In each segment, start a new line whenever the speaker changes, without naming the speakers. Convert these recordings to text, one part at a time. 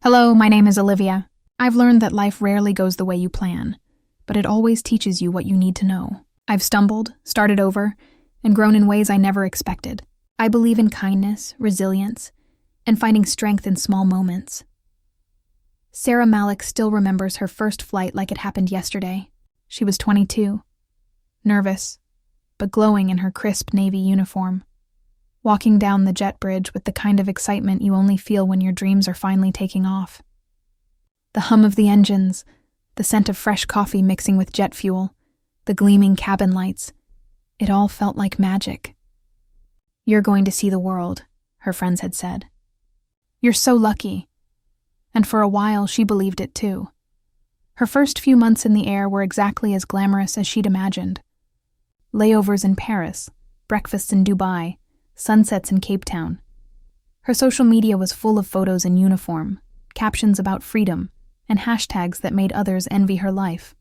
Hello, my name is Olivia. I've learned that life rarely goes the way you plan, but it always teaches you what you need to know. I've stumbled, started over, and grown in ways I never expected. I believe in kindness, resilience, and finding strength in small moments. Sarah Malik still remembers her first flight like it happened yesterday. She was 22, nervous, but glowing in her crisp Navy uniform, walking down the jet bridge with the kind of excitement you only feel when your dreams are finally taking off. The hum of the engines, the scent of fresh coffee mixing with jet fuel, the gleaming cabin lights, it all felt like magic. "You're going to see the world," her friends had said. "You're so lucky." And for a while, she believed it too. Her first few months in the air were exactly as glamorous as she'd imagined. Layovers in Paris, breakfasts in Dubai, sunsets in Cape Town. Her social media was full of photos in uniform, captions about freedom, and hashtags that made others envy her life.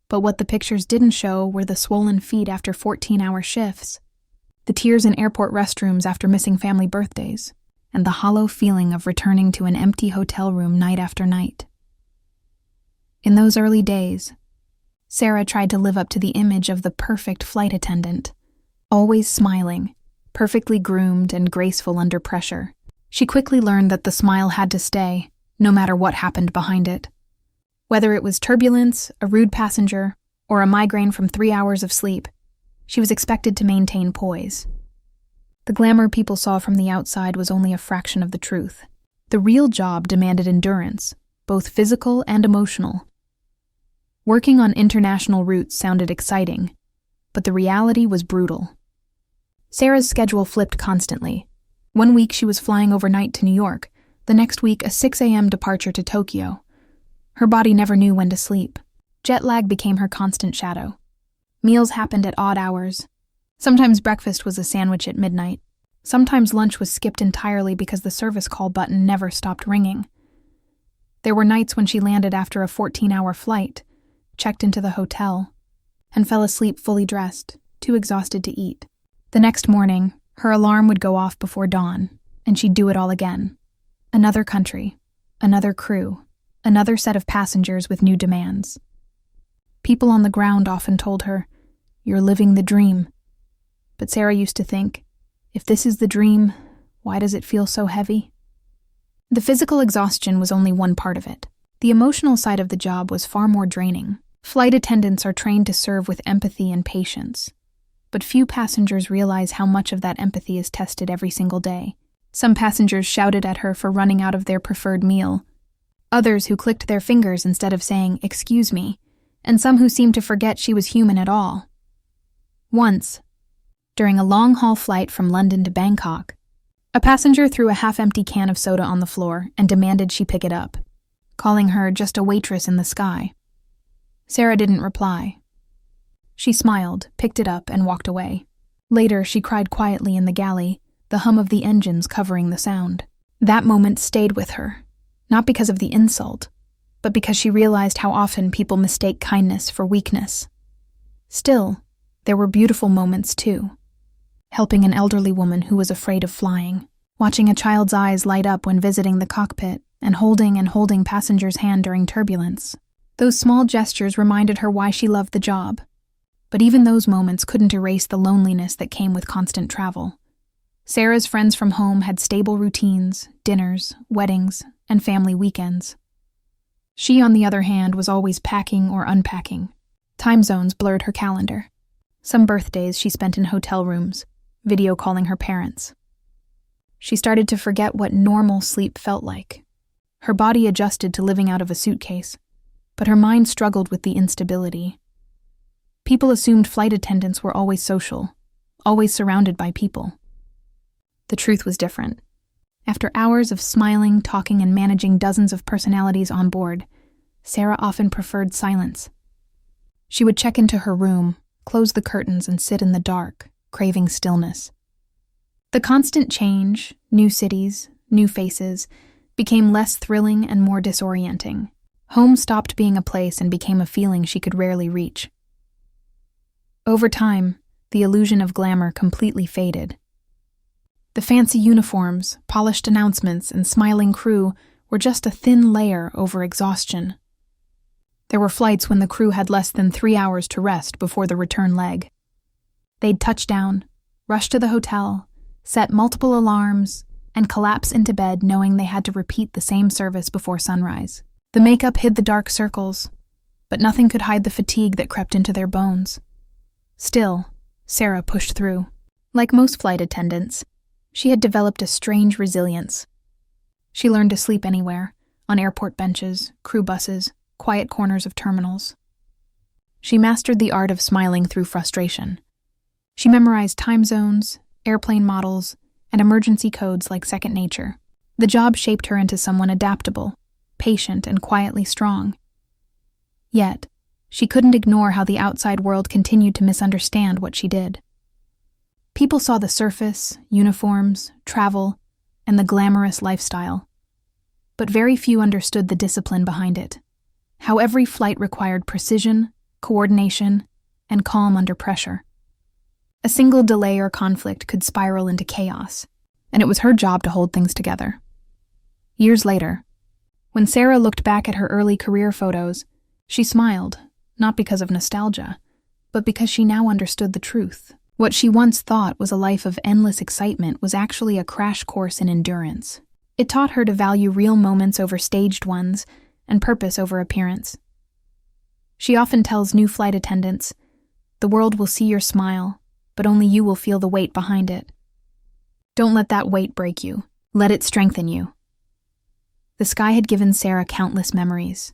But what the pictures didn't show were the swollen feet after 14-hour shifts, the tears in airport restrooms after missing family birthdays, and the hollow feeling of returning to an empty hotel room night after night. In those early days, Sarah tried to live up to the image of the perfect flight attendant, always smiling, perfectly groomed and graceful under pressure. She quickly learned that the smile had to stay, no matter what happened behind it. Whether it was turbulence, a rude passenger, or a migraine from 3 hours of sleep, she was expected to maintain poise. The glamour people saw from the outside was only a fraction of the truth. The real job demanded endurance, both physical and emotional. Working on international routes sounded exciting, but the reality was brutal. Sarah's schedule flipped constantly. One week she was flying overnight to New York, the next week a 6 a.m. departure to Tokyo. Her body never knew when to sleep. Jet lag became her constant shadow. Meals happened at odd hours. Sometimes breakfast was a sandwich at midnight. Sometimes lunch was skipped entirely because the service call button never stopped ringing. There were nights when she landed after a 14-hour flight, checked into the hotel, and fell asleep fully dressed, too exhausted to eat. The next morning, her alarm would go off before dawn, and she'd do it all again. Another country, another crew, another set of passengers with new demands. People on the ground often told her, "You're living the dream." But Sarah used to think, if this is the dream, why does it feel so heavy? The physical exhaustion was only one part of it. The emotional side of the job was far more draining. Flight attendants are trained to serve with empathy and patience, but few passengers realize how much of that empathy is tested every single day. Some passengers shouted at her for running out of their preferred meal, others who clicked their fingers instead of saying, "Excuse me," and some who seemed to forget she was human at all. Once, during a long-haul flight from London to Bangkok, a passenger threw a half-empty can of soda on the floor and demanded she pick it up, calling her just a waitress in the sky. Sarah didn't reply. She smiled, picked it up, and walked away. Later, she cried quietly in the galley, the hum of the engines covering the sound. That moment stayed with her, not because of the insult, but because she realized how often people mistake kindness for weakness. Still, there were beautiful moments too. Helping an elderly woman who was afraid of flying, watching a child's eyes light up when visiting the cockpit, and holding passengers' hand during turbulence. Those small gestures reminded her why she loved the job. But even those moments couldn't erase the loneliness that came with constant travel. Sarah's friends from home had stable routines, dinners, weddings, and family weekends. She, on the other hand, was always packing or unpacking. Time zones blurred her calendar. Some birthdays she spent in hotel rooms, video calling her parents. She started to forget what normal sleep felt like. Her body adjusted to living out of a suitcase, but her mind struggled with the instability. People assumed flight attendants were always social, always surrounded by people. The truth was different. After hours of smiling, talking, and managing dozens of personalities on board, Sarah often preferred silence. She would check into her room, close the curtains, and sit in the dark, craving stillness. The constant change, new cities, new faces, became less thrilling and more disorienting. Home stopped being a place and became a feeling she could rarely reach. Over time, the illusion of glamour completely faded. The fancy uniforms, polished announcements, and smiling crew were just a thin layer over exhaustion. There were flights when the crew had less than 3 hours to rest before the return leg. They'd touch down, rush to the hotel, set multiple alarms, and collapse into bed knowing they had to repeat the same service before sunrise. The makeup hid the dark circles, but nothing could hide the fatigue that crept into their bones. Still, Sarah pushed through. Like most flight attendants, she had developed a strange resilience. She learned to sleep anywhere, on airport benches, crew buses, quiet corners of terminals. She mastered the art of smiling through frustration. She memorized time zones, airplane models, and emergency codes like second nature. The job shaped her into someone adaptable, patient, and quietly strong. Yet, she couldn't ignore how the outside world continued to misunderstand what she did. People saw the surface, uniforms, travel, and the glamorous lifestyle. But very few understood the discipline behind it. How every flight required precision, coordination, and calm under pressure. A single delay or conflict could spiral into chaos, and it was her job to hold things together. Years later, when Sarah looked back at her early career photos, she smiled, not because of nostalgia, but because she now understood the truth. What she once thought was a life of endless excitement was actually a crash course in endurance. It taught her to value real moments over staged ones, and purpose over appearance. She often tells new flight attendants, "The world will see your smile, but only you will feel the weight behind it. Don't let that weight break you. Let it strengthen you." The sky had given Sarah countless memories,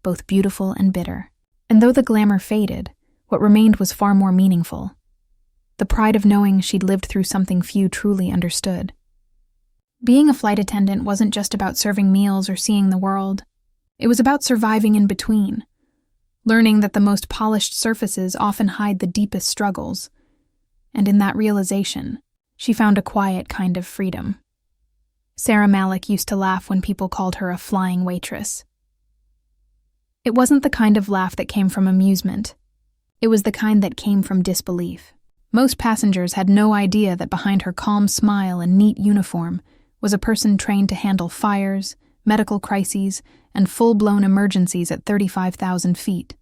both beautiful and bitter. And though the glamour faded, what remained was far more meaningful. The pride of knowing she'd lived through something few truly understood. Being a flight attendant wasn't just about serving meals or seeing the world. It was about surviving in between, learning that the most polished surfaces often hide the deepest struggles. And in that realization, she found a quiet kind of freedom. Sarah Malik used to laugh when people called her a flying waitress. It wasn't the kind of laugh that came from amusement. It was the kind that came from disbelief. Most passengers had no idea that behind her calm smile and neat uniform was a person trained to handle fires, medical crises, and full-blown emergencies at 35,000 feet.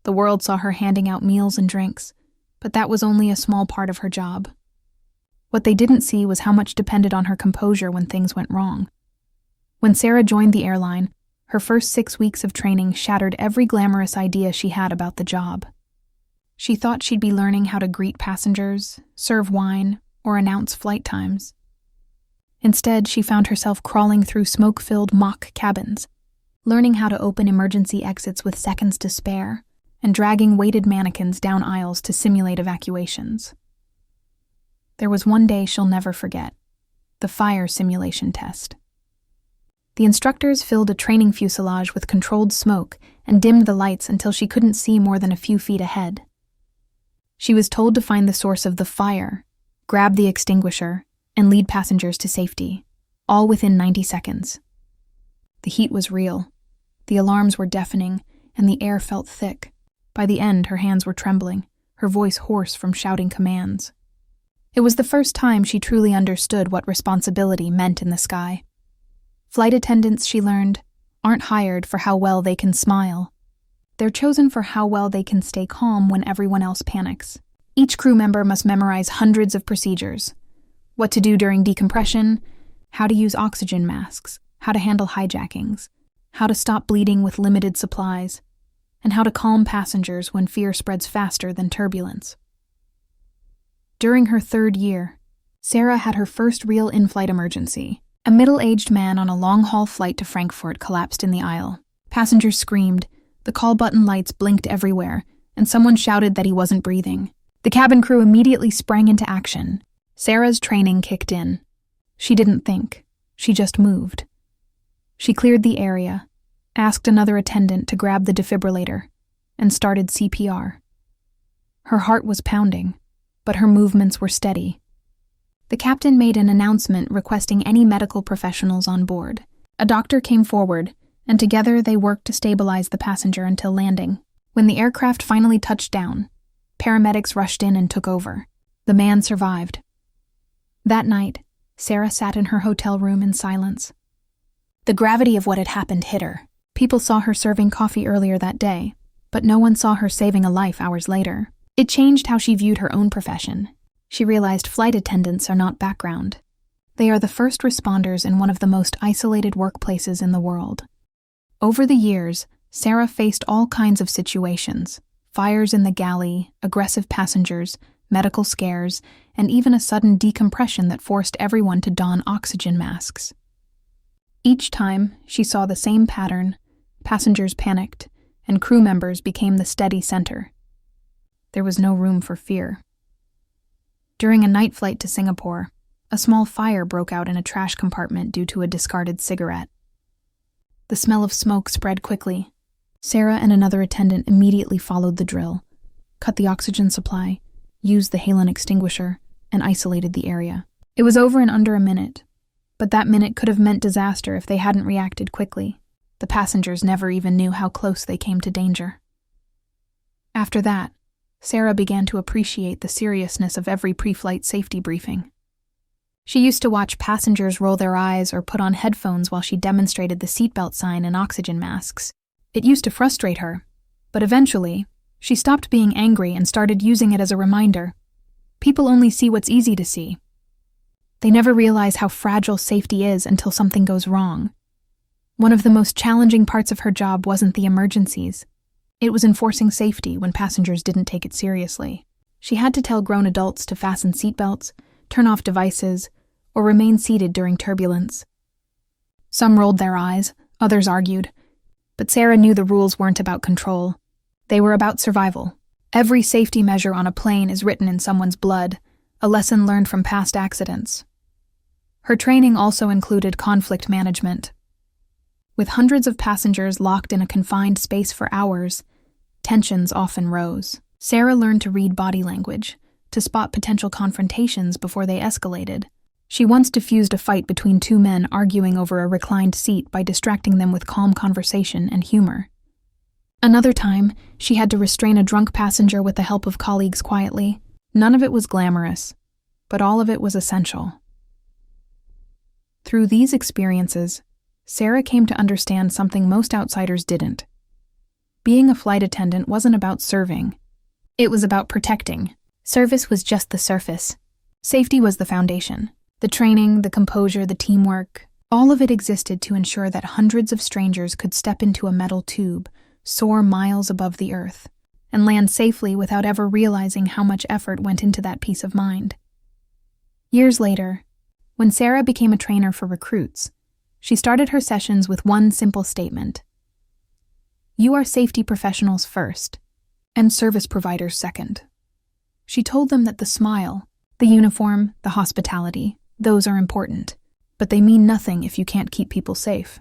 The world saw her handing out meals and drinks, but that was only a small part of her job. What they didn't see was how much depended on her composure when things went wrong. When Sarah joined the airline, her first 6 weeks of training shattered every glamorous idea she had about the job. She thought she'd be learning how to greet passengers, serve wine, or announce flight times. Instead, she found herself crawling through smoke-filled mock cabins, learning how to open emergency exits with seconds to spare, and dragging weighted mannequins down aisles to simulate evacuations. There was one day she'll never forget: the fire simulation test. The instructors filled a training fuselage with controlled smoke and dimmed the lights until she couldn't see more than a few feet ahead. She was told to find the source of the fire, grab the extinguisher, and lead passengers to safety, all within 90 seconds. The heat was real. The alarms were deafening, and the air felt thick. By the end, her hands were trembling, her voice hoarse from shouting commands. It was the first time she truly understood what responsibility meant in the sky. Flight attendants, she learned, aren't hired for how well they can smile. They're chosen for how well they can stay calm when everyone else panics. Each crew member must memorize hundreds of procedures: what to do during decompression, how to use oxygen masks, how to handle hijackings, how to stop bleeding with limited supplies, and how to calm passengers when fear spreads faster than turbulence. During her 3rd year, Sarah had her first real in-flight emergency. A middle-aged man on a long-haul flight to Frankfurt collapsed in the aisle. Passengers screamed, the call button lights blinked everywhere, and someone shouted that he wasn't breathing. The cabin crew immediately sprang into action. Sarah's training kicked in. She didn't think. She just moved. She cleared the area, asked another attendant to grab the defibrillator, and started CPR. Her heart was pounding, but her movements were steady. The captain made an announcement requesting any medical professionals on board. A doctor came forward, and together they worked to stabilize the passenger until landing. When the aircraft finally touched down, paramedics rushed in and took over. The man survived. That night, Sarah sat in her hotel room in silence. The gravity of what had happened hit her. People saw her serving coffee earlier that day, but no one saw her saving a life hours later. It changed how she viewed her own profession. She realized flight attendants are not background. They are the first responders in one of the most isolated workplaces in the world. Over the years, Sarah faced all kinds of situations: fires in the galley, aggressive passengers, medical scares, and even a sudden decompression that forced everyone to don oxygen masks. Each time, she saw the same pattern: passengers panicked, and crew members became the steady center. There was no room for fear. During a night flight to Singapore, a small fire broke out in a trash compartment due to a discarded cigarette. The smell of smoke spread quickly. Sarah and another attendant immediately followed the drill, cut the oxygen supply, used the halon extinguisher, and isolated the area. It was over in under a minute, but that minute could have meant disaster if they hadn't reacted quickly. The passengers never even knew how close they came to danger. After that, Sarah began to appreciate the seriousness of every pre-flight safety briefing. She used to watch passengers roll their eyes or put on headphones while she demonstrated the seatbelt sign and oxygen masks. It used to frustrate her, but eventually, she stopped being angry and started using it as a reminder. People only see what's easy to see. They never realize how fragile safety is until something goes wrong. One of the most challenging parts of her job wasn't the emergencies. It was enforcing safety when passengers didn't take it seriously. She had to tell grown adults to fasten seatbelts, turn off devices, or remain seated during turbulence. Some rolled their eyes, others argued, but Sarah knew the rules weren't about control. They were about survival. Every safety measure on a plane is written in someone's blood, a lesson learned from past accidents. Her training also included conflict management. With hundreds of passengers locked in a confined space for hours, tensions often rose. Sarah learned to read body language, to spot potential confrontations before they escalated. She once diffused a fight between two men arguing over a reclined seat by distracting them with calm conversation and humor. Another time, she had to restrain a drunk passenger with the help of colleagues quietly. None of it was glamorous, but all of it was essential. Through these experiences, Sarah came to understand something most outsiders didn't. Being a flight attendant wasn't about serving. It was about protecting. Service was just the surface. Safety was the foundation. The training, the composure, the teamwork, all of it existed to ensure that hundreds of strangers could step into a metal tube, soar miles above the earth, and land safely without ever realizing how much effort went into that peace of mind. Years later, when Sarah became a trainer for recruits, she started her sessions with one simple statement: "You are safety professionals first, and service providers second." She told them that the smile, the uniform, the hospitality, those are important, but they mean nothing if you can't keep people safe.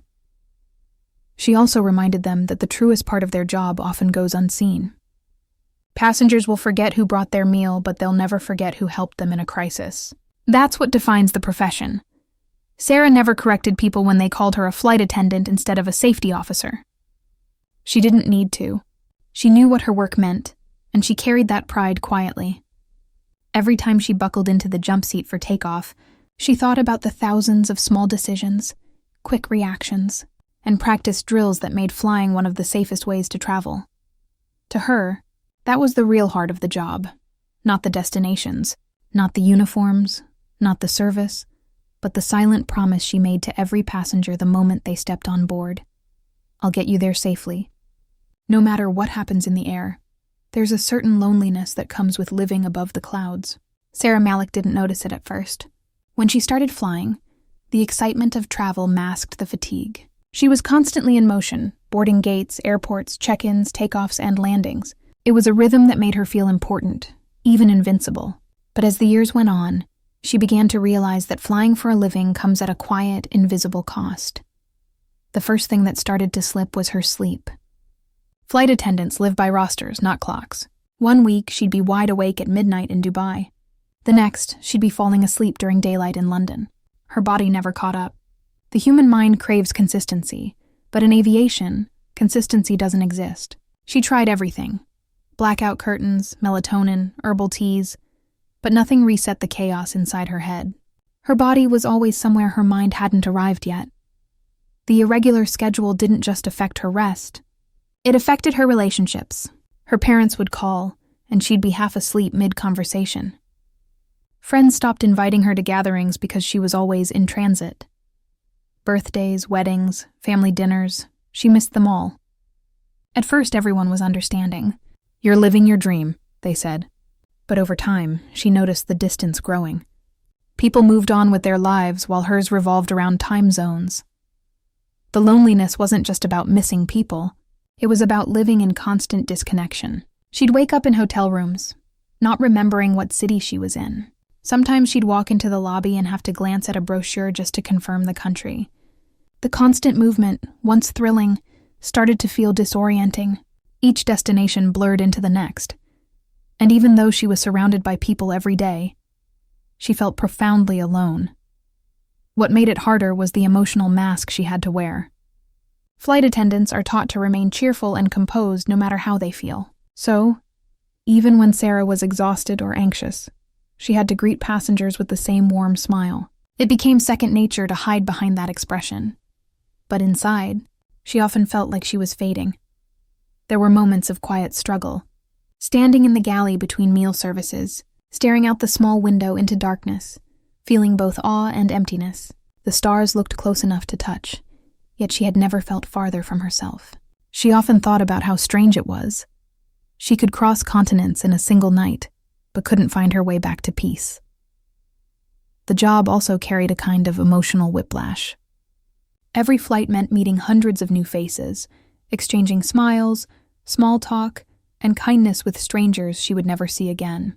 She also reminded them that the truest part of their job often goes unseen. Passengers will forget who brought their meal, but they'll never forget who helped them in a crisis. That's what defines the profession. Sarah never corrected people when they called her a flight attendant instead of a safety officer. She didn't need to. She knew what her work meant, and she carried that pride quietly. Every time she buckled into the jump seat for takeoff, she thought about the thousands of small decisions, quick reactions, and practiced drills that made flying one of the safest ways to travel. To her, that was the real heart of the job, not the destinations, not the uniforms, not the service, but the silent promise she made to every passenger the moment they stepped on board. "I'll get you there safely. No matter what happens in the air, there's a certain loneliness that comes with living above the clouds." Sarah Malik didn't notice it at first. When she started flying, the excitement of travel masked the fatigue. She was constantly in motion, boarding gates, airports, check-ins, takeoffs, and landings. It was a rhythm that made her feel important, even invincible. But as the years went on, she began to realize that flying for a living comes at a quiet, invisible cost. The first thing that started to slip was her sleep. Flight attendants live by rosters, not clocks. One week, she'd be wide awake at midnight in Dubai. The next, she'd be falling asleep during daylight in London. Her body never caught up. The human mind craves consistency, but in aviation, consistency doesn't exist. She tried everything: blackout curtains, melatonin, herbal teas, but nothing reset the chaos inside her head. Her body was always somewhere her mind hadn't arrived yet. The irregular schedule didn't just affect her rest. It affected her relationships. Her parents would call, and she'd be half asleep mid-conversation. Friends stopped inviting her to gatherings because she was always in transit. Birthdays, weddings, family dinners, she missed them all. At first, everyone was understanding. "You're living your dream," they said. But over time, she noticed the distance growing. People moved on with their lives while hers revolved around time zones. The loneliness wasn't just about missing people. It was about living in constant disconnection. She'd wake up in hotel rooms, not remembering what city she was in. Sometimes she'd walk into the lobby and have to glance at a brochure just to confirm the country. The constant movement, once thrilling, started to feel disorienting. Each destination blurred into the next. And even though she was surrounded by people every day, she felt profoundly alone. What made it harder was the emotional mask she had to wear. Flight attendants are taught to remain cheerful and composed no matter how they feel. So, even when Sarah was exhausted or anxious, she had to greet passengers with the same warm smile. It became second nature to hide behind that expression. But inside, she often felt like she was fading. There were moments of quiet struggle. Standing in the galley between meal services, staring out the small window into darkness, feeling both awe and emptiness. The stars looked close enough to touch, yet she had never felt farther from herself. She often thought about how strange it was. She could cross continents in a single night, but couldn't find her way back to peace. The job also carried a kind of emotional whiplash. Every flight meant meeting hundreds of new faces, exchanging smiles, small talk, and kindness with strangers she would never see again.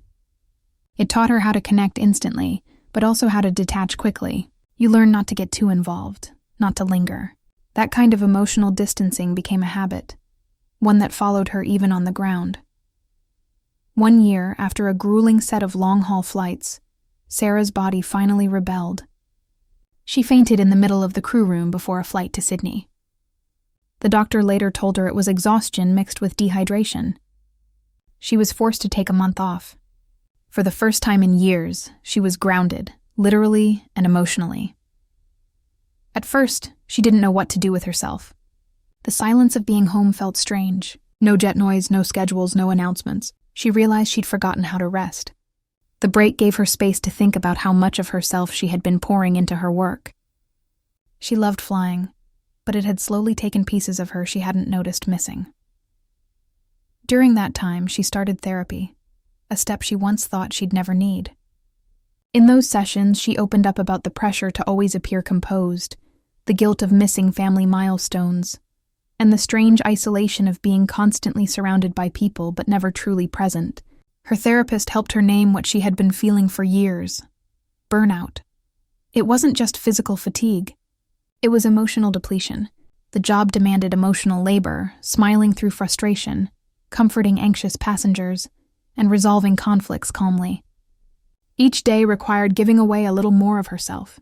It taught her how to connect instantly, but also how to detach quickly. You learn not to get too involved, not to linger. That kind of emotional distancing became a habit, one that followed her even on the ground. One year, after a grueling set of long-haul flights, Sarah's body finally rebelled. She fainted in the middle of the crew room before a flight to Sydney. The doctor later told her it was exhaustion mixed with dehydration. She was forced to take a month off. For the first time in years, she was grounded, literally and emotionally. At first, she didn't know what to do with herself. The silence of being home felt strange. No jet noise, no schedules, no announcements. She realized she'd forgotten how to rest. The break gave her space to think about how much of herself she had been pouring into her work. She loved flying, but it had slowly taken pieces of her she hadn't noticed missing. During that time, she started therapy, a step she once thought she'd never need. In those sessions, she opened up about the pressure to always appear composed, the guilt of missing family milestones, and the strange isolation of being constantly surrounded by people but never truly present. Her therapist helped her name what she had been feeling for years: burnout. It wasn't just physical fatigue. It was emotional depletion. The job demanded emotional labor, smiling through frustration, comforting anxious passengers, and resolving conflicts calmly. Each day required giving away a little more of herself.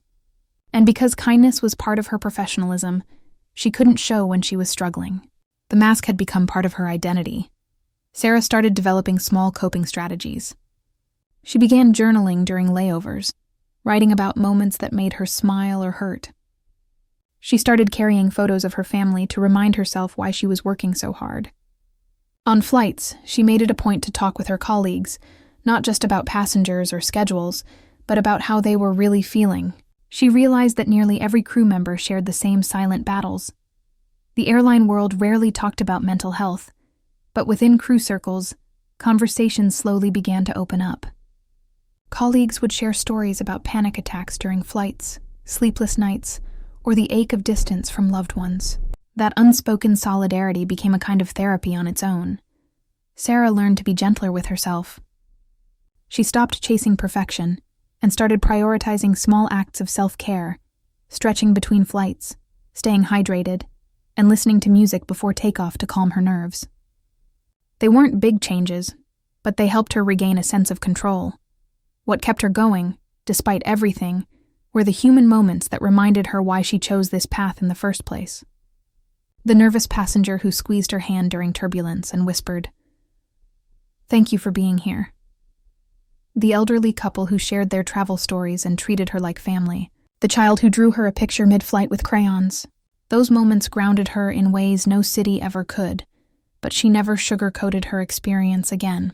And because kindness was part of her professionalism, she couldn't show when she was struggling. The mask had become part of her identity. Sarah started developing small coping strategies. She began journaling during layovers, writing about moments that made her smile or hurt. She started carrying photos of her family to remind herself why she was working so hard. On flights, she made it a point to talk with her colleagues, not just about passengers or schedules, but about how they were really feeling. She realized that nearly every crew member shared the same silent battles. The airline world rarely talked about mental health, but within crew circles, conversations slowly began to open up. Colleagues would share stories about panic attacks during flights, sleepless nights, or the ache of distance from loved ones. That unspoken solidarity became a kind of therapy on its own. Sarah learned to be gentler with herself. She stopped chasing perfection and started prioritizing small acts of self-care, stretching between flights, staying hydrated, and listening to music before takeoff to calm her nerves. They weren't big changes, but they helped her regain a sense of control. What kept her going, despite everything, were the human moments that reminded her why she chose this path in the first place. The nervous passenger who squeezed her hand during turbulence and whispered, "Thank you for being here." The elderly couple who shared their travel stories and treated her like family. The child who drew her a picture mid-flight with crayons. Those moments grounded her in ways no city ever could, but she never sugar-coated her experience again.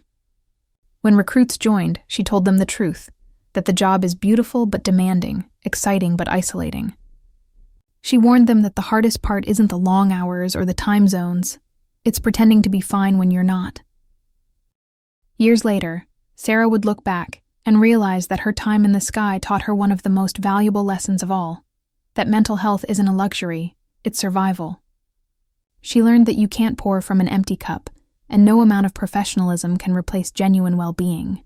When recruits joined, she told them the truth, that the job is beautiful but demanding, exciting but isolating. She warned them that the hardest part isn't the long hours or the time zones, it's pretending to be fine when you're not. Years later, Sarah would look back and realize that her time in the sky taught her one of the most valuable lessons of all, that mental health isn't a luxury, it's survival. She learned that you can't pour from an empty cup, and no amount of professionalism can replace genuine well-being.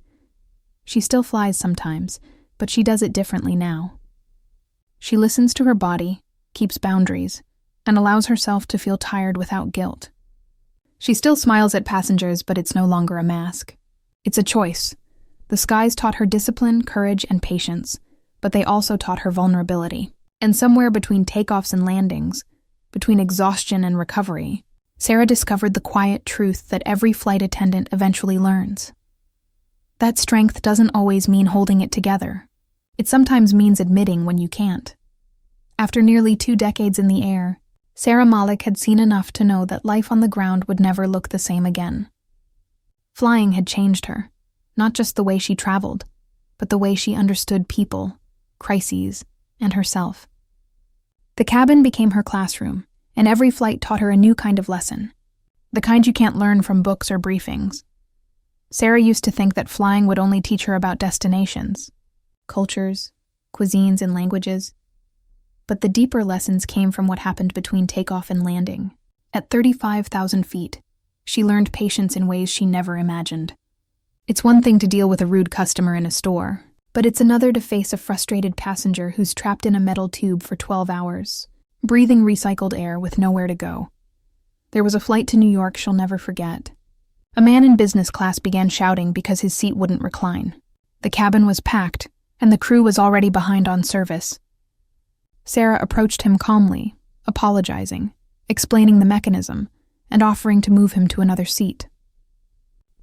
She still flies sometimes, but she does it differently now. She listens to her body, keeps boundaries, and allows herself to feel tired without guilt. She still smiles at passengers, but it's no longer a mask. It's a choice. The skies taught her discipline, courage, and patience, but they also taught her vulnerability. And somewhere between takeoffs and landings, between exhaustion and recovery, Sarah discovered the quiet truth that every flight attendant eventually learns. That strength doesn't always mean holding it together. It sometimes means admitting when you can't. After nearly 2 decades in the air, Sarah Malik had seen enough to know that life on the ground would never look the same again. Flying had changed her, not just the way she traveled, but the way she understood people, crises, and herself. The cabin became her classroom, and every flight taught her a new kind of lesson, the kind you can't learn from books or briefings. Sarah used to think that flying would only teach her about destinations, cultures, cuisines, and languages. But the deeper lessons came from what happened between takeoff and landing. At 35,000 feet, she learned patience in ways she never imagined. It's one thing to deal with a rude customer in a store, but it's another to face a frustrated passenger who's trapped in a metal tube for 12 hours, breathing recycled air with nowhere to go. There was a flight to New York she'll never forget. A man in business class began shouting because his seat wouldn't recline. The cabin was packed, and the crew was already behind on service. Sarah approached him calmly, apologizing, explaining the mechanism, and offering to move him to another seat.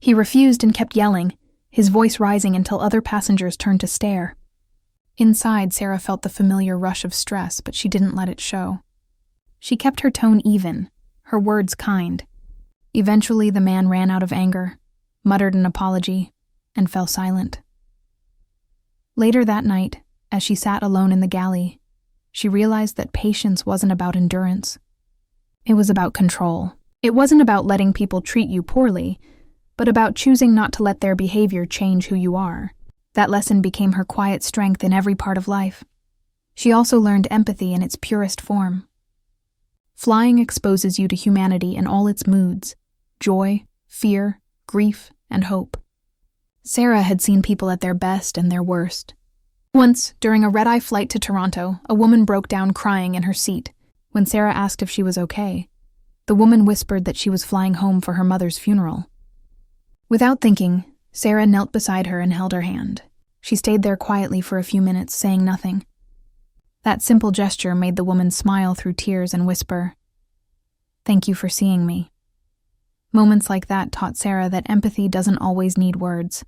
He refused and kept yelling, his voice rising until other passengers turned to stare. Inside, Sarah felt the familiar rush of stress, but she didn't let it show. She kept her tone even, her words kind. Eventually, the man ran out of anger, muttered an apology, and fell silent. Later that night, as she sat alone in the galley, she realized that patience wasn't about endurance. It was about control. It wasn't about letting people treat you poorly, but about choosing not to let their behavior change who you are. That lesson became her quiet strength in every part of life. She also learned empathy in its purest form. Flying exposes you to humanity in all its moods: joy, fear, grief, and hope. Sarah had seen people at their best and their worst. Once, during a red-eye flight to Toronto, a woman broke down crying in her seat. When Sarah asked if she was okay, the woman whispered that she was flying home for her mother's funeral. Without thinking, Sarah knelt beside her and held her hand. She stayed there quietly for a few minutes, saying nothing. That simple gesture made the woman smile through tears and whisper, "Thank you for seeing me." Moments like that taught Sarah that empathy doesn't always need words.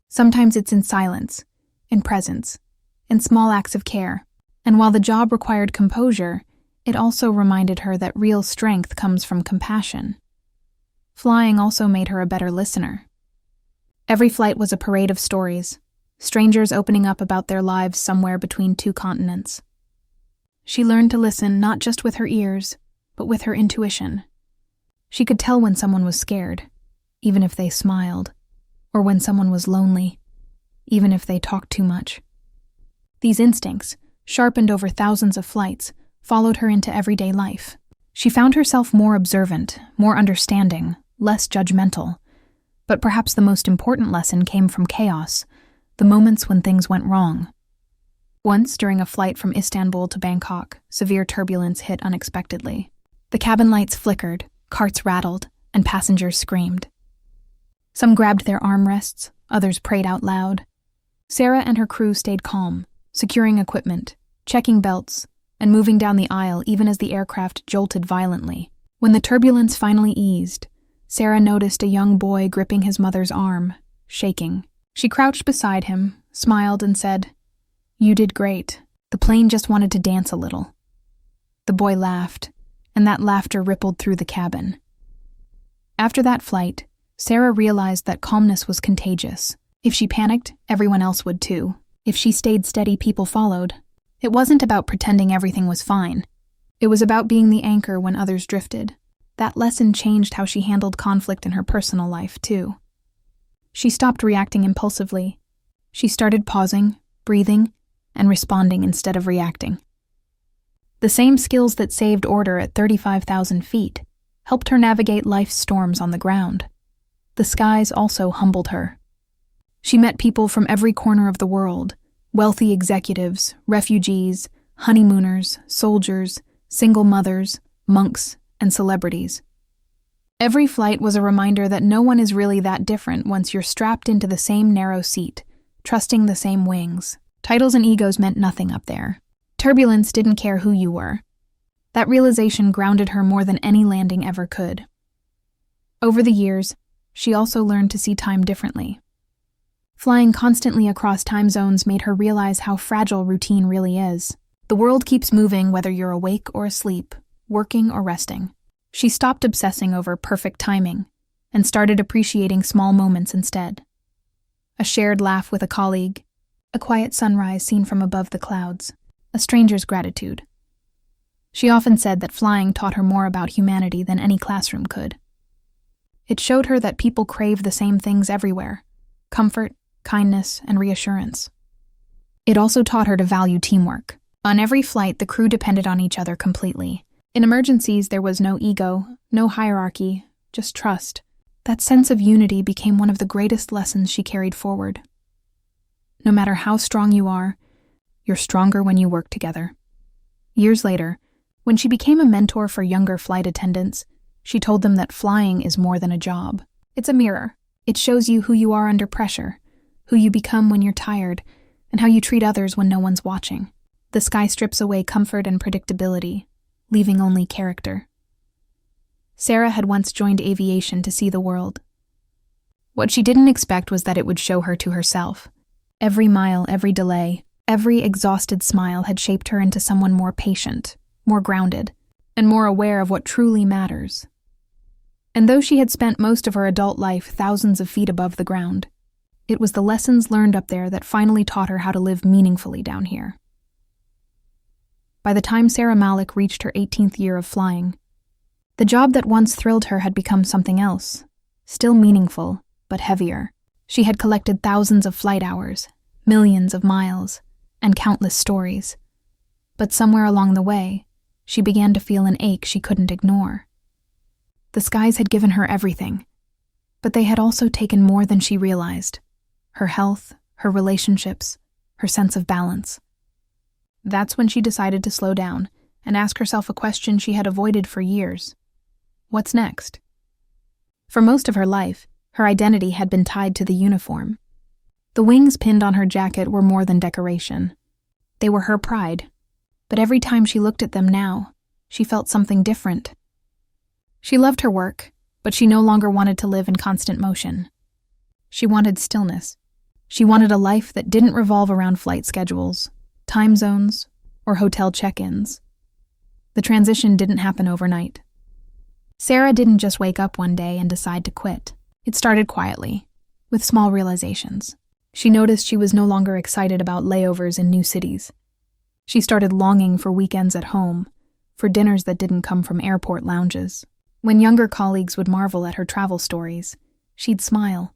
Sometimes it's in silence, in presence, in small acts of care. And while the job required composure, it also reminded her that real strength comes from compassion. Flying also made her a better listener. Every flight was a parade of stories, strangers opening up about their lives somewhere between 2 continents. She learned to listen not just with her ears, but with her intuition. She could tell when someone was scared, even if they smiled, or when someone was lonely, even if they talked too much. These instincts, sharpened over thousands of flights, followed her into everyday life. She found herself more observant, more understanding, less judgmental. But perhaps the most important lesson came from chaos, the moments when things went wrong. Once, during a flight from Istanbul to Bangkok, severe turbulence hit unexpectedly. The cabin lights flickered, carts rattled, and passengers screamed. Some grabbed their armrests, others prayed out loud. Sarah and her crew stayed calm, securing equipment, checking belts, and moving down the aisle even as the aircraft jolted violently. When the turbulence finally eased, Sarah noticed a young boy gripping his mother's arm, shaking. She crouched beside him, smiled, and said, "You did great. The plane just wanted to dance a little." The boy laughed, and that laughter rippled through the cabin. After that flight, Sarah realized that calmness was contagious. If she panicked, everyone else would too. If she stayed steady, people followed. It wasn't about pretending everything was fine. It was about being the anchor when others drifted. That lesson changed how she handled conflict in her personal life, too. She stopped reacting impulsively. She started pausing, breathing, and responding instead of reacting. The same skills that saved order at 35,000 feet helped her navigate life's storms on the ground. The skies also humbled her. She met people from every corner of the world: wealthy executives, refugees, honeymooners, soldiers, single mothers, monks, and celebrities. Every flight was a reminder that no one is really that different once you're strapped into the same narrow seat, trusting the same wings. Titles and egos meant nothing up there. Turbulence didn't care who you were. That realization grounded her more than any landing ever could. Over the years, she also learned to see time differently. Flying constantly across time zones made her realize how fragile routine really is. The world keeps moving whether you're awake or asleep, working or resting. She stopped obsessing over perfect timing and started appreciating small moments instead. A shared laugh with a colleague, a quiet sunrise seen from above the clouds, a stranger's gratitude. She often said that flying taught her more about humanity than any classroom could. It showed her that people crave the same things everywhere: comfort, kindness, and reassurance. It also taught her to value teamwork. On every flight, the crew depended on each other completely. In emergencies, there was no ego, no hierarchy, just trust. That sense of unity became one of the greatest lessons she carried forward. No matter how strong you are, you're stronger when you work together. Years later, when she became a mentor for younger flight attendants, she told them that flying is more than a job. It's a mirror. It shows you who you are under pressure, who you become when you're tired, and how you treat others when no one's watching. The sky strips away comfort and predictability, leaving only character. Sarah had once joined aviation to see the world. What she didn't expect was that it would show her to herself. Every mile, every delay, every exhausted smile had shaped her into someone more patient, more grounded, and more aware of what truly matters. And though she had spent most of her adult life thousands of feet above the ground, it was the lessons learned up there that finally taught her how to live meaningfully down here. By the time Sarah Malik reached her 18th year of flying, the job that once thrilled her had become something else, still meaningful, but heavier. She had collected thousands of flight hours, millions of miles, and countless stories. But somewhere along the way, she began to feel an ache she couldn't ignore. The skies had given her everything, but they had also taken more than she realized: her health, her relationships, her sense of balance. That's when she decided to slow down and ask herself a question she had avoided for years. What's next? For most of her life, her identity had been tied to the uniform. The wings pinned on her jacket were more than decoration. They were her pride. But every time she looked at them now, she felt something different. She loved her work, but she no longer wanted to live in constant motion. She wanted stillness. She wanted a life that didn't revolve around flight schedules, time zones, or hotel check-ins. The transition didn't happen overnight. Sarah didn't just wake up one day and decide to quit. It started quietly, with small realizations. She noticed she was no longer excited about layovers in new cities. She started longing for weekends at home, for dinners that didn't come from airport lounges. When younger colleagues would marvel at her travel stories, she'd smile.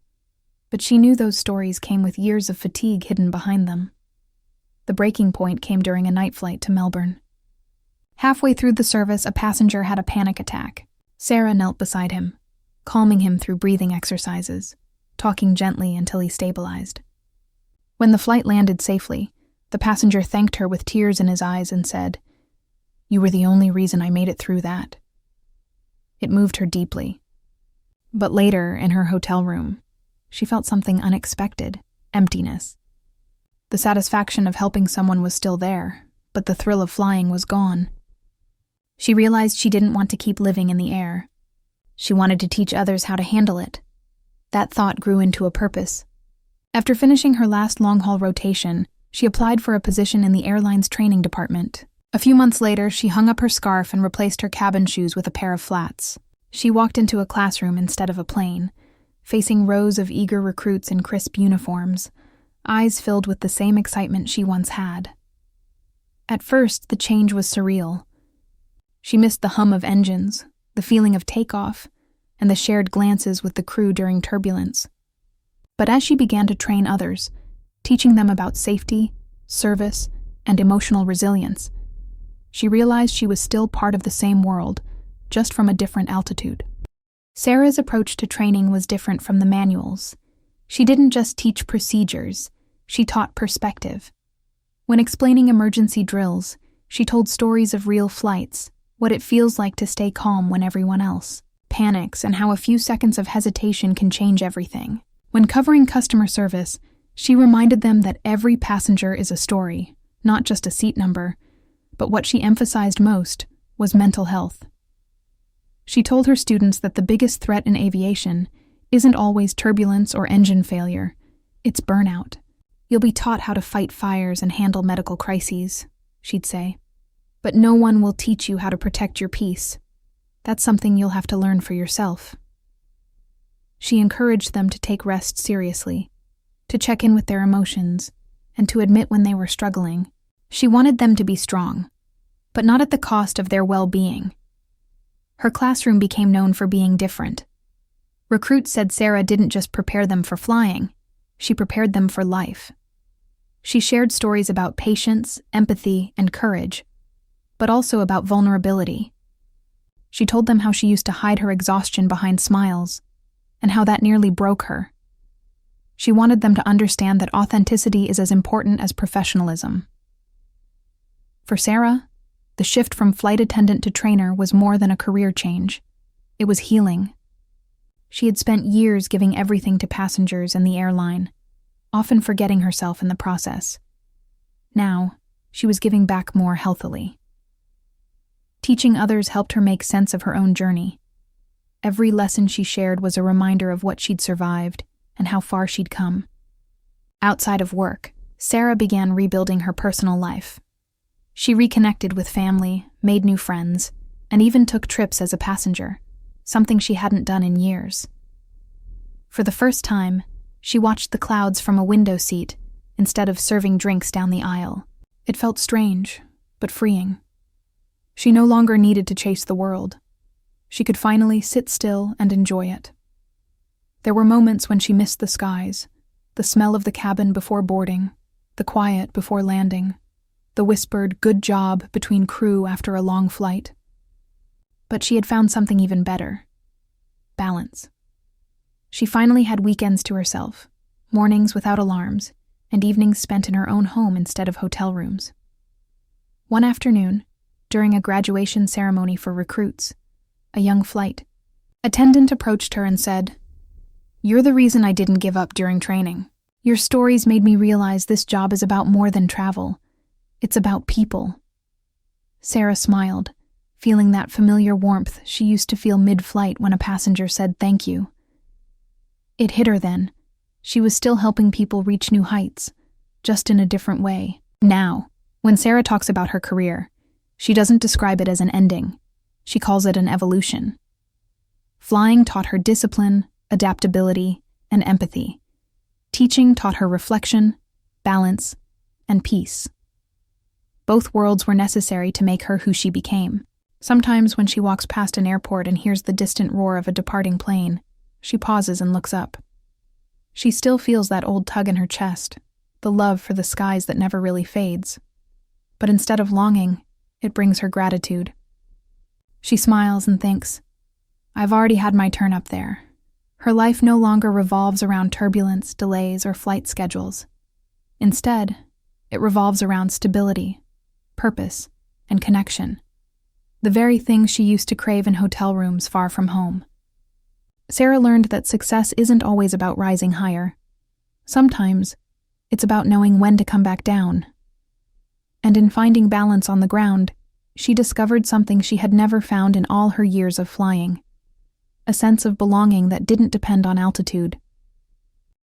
But she knew those stories came with years of fatigue hidden behind them. The breaking point came during a night flight to Melbourne. Halfway through the service, a passenger had a panic attack. Sarah knelt beside him, calming him through breathing exercises, talking gently until he stabilized. When the flight landed safely, the passenger thanked her with tears in his eyes and said, "You were the only reason I made it through that." It moved her deeply. But later, in her hotel room, she felt something unexpected: emptiness. The satisfaction of helping someone was still there, but the thrill of flying was gone. She realized she didn't want to keep living in the air. She wanted to teach others how to handle it. That thought grew into a purpose. After finishing her last long-haul rotation, she applied for a position in the airline's training department. A few months later, she hung up her scarf and replaced her cabin shoes with a pair of flats. She walked into a classroom instead of a plane, facing rows of eager recruits in crisp uniforms, eyes filled with the same excitement she once had. At first, the change was surreal. She missed the hum of engines, the feeling of takeoff, and the shared glances with the crew during turbulence. But as she began to train others, teaching them about safety, service, and emotional resilience, she realized she was still part of the same world, just from a different altitude. Sarah's approach to training was different from the manuals. She didn't just teach procedures, she taught perspective. When explaining emergency drills, she told stories of real flights, what it feels like to stay calm when everyone else panics, and how a few seconds of hesitation can change everything. When covering customer service, she reminded them that every passenger is a story, not just a seat number, but what she emphasized most was mental health. She told her students that the biggest threat in aviation isn't always turbulence or engine failure, it's burnout. You'll be taught how to fight fires and handle medical crises, she'd say, but no one will teach you how to protect your peace. That's something you'll have to learn for yourself. She encouraged them to take rest seriously, to check in with their emotions, and to admit when they were struggling. She wanted them to be strong, but not at the cost of their well-being. Her classroom became known for being different. Recruits said Sarah didn't just prepare them for flying, she prepared them for life. She shared stories about patience, empathy, and courage, but also about vulnerability. She told them how she used to hide her exhaustion behind smiles, and how that nearly broke her. She wanted them to understand that authenticity is as important as professionalism. For Sarah, the shift from flight attendant to trainer was more than a career change. It was healing. She had spent years giving everything to passengers and the airline, often forgetting herself in the process. Now, she was giving back more healthily. Teaching others helped her make sense of her own journey. Every lesson she shared was a reminder of what she'd survived and how far she'd come. Outside of work, Sarah began rebuilding her personal life. She reconnected with family, made new friends, and even took trips as a passenger, something she hadn't done in years. For the first time, she watched the clouds from a window seat instead of serving drinks down the aisle. It felt strange, but freeing. She no longer needed to chase the world. She could finally sit still and enjoy it. There were moments when she missed the skies, the smell of the cabin before boarding, the quiet before landing, the whispered "good job" between crew after a long flight. But she had found something even better: balance. She finally had weekends to herself, mornings without alarms, and evenings spent in her own home instead of hotel rooms. One afternoon, during a graduation ceremony for recruits, a young flight attendant approached her and said, "You're the reason I didn't give up during training. Your stories made me realize this job is about more than travel. It's about people." Sarah smiled, feeling that familiar warmth she used to feel mid-flight when a passenger said thank you. It hit her then. She was still helping people reach new heights, just in a different way. Now, when Sarah talks about her career, she doesn't describe it as an ending. She calls it an evolution. Flying taught her discipline, adaptability, and empathy. Teaching taught her reflection, balance, and peace. Both worlds were necessary to make her who she became. Sometimes when she walks past an airport and hears the distant roar of a departing plane, she pauses and looks up. She still feels that old tug in her chest, the love for the skies that never really fades. But instead of longing, it brings her gratitude. She smiles and thinks, "I've already had my turn up there." Her life no longer revolves around turbulence, delays, or flight schedules. Instead, it revolves around stability, purpose, and connection. The very things she used to crave in hotel rooms far from home. Sarah learned that success isn't always about rising higher. Sometimes, it's about knowing when to come back down. And in finding balance on the ground, she discovered something she had never found in all her years of flying: a sense of belonging that didn't depend on altitude,